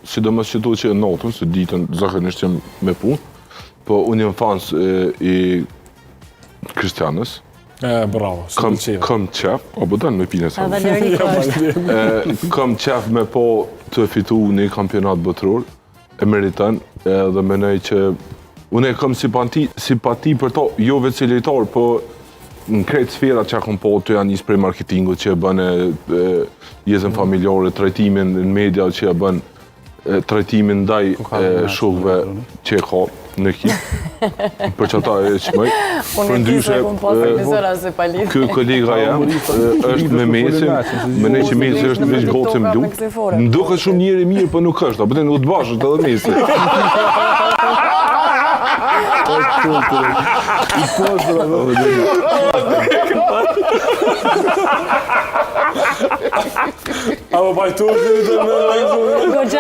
sidomos që që natën, se ditën zakonisht jam me punë, po unë jam fans i Kristianës. Bravo, kam qef, apo dan me pine sa. Kam qef me po të fitu një kampionat botëror, e meriton, dhe menoj që unë kam simpati për to, jo vetë si lojtar, po në krejt sferat që kam po të janë njës prej marketingut që e bën jetën familjare, trajtimin në media që e bën trajtimin ndaj shokëve që e ka në ekip, për që ata e që mëj. Unë e kisë e kumë pasë vizora se palidhë. Kë kolega jam është me Mesin, më ne që Mesi është në veç gocë më duk. Më duke shumë njëri mirë, për nuk është, apo të nuk të bashkë edhe Mesi. Apo bajtu të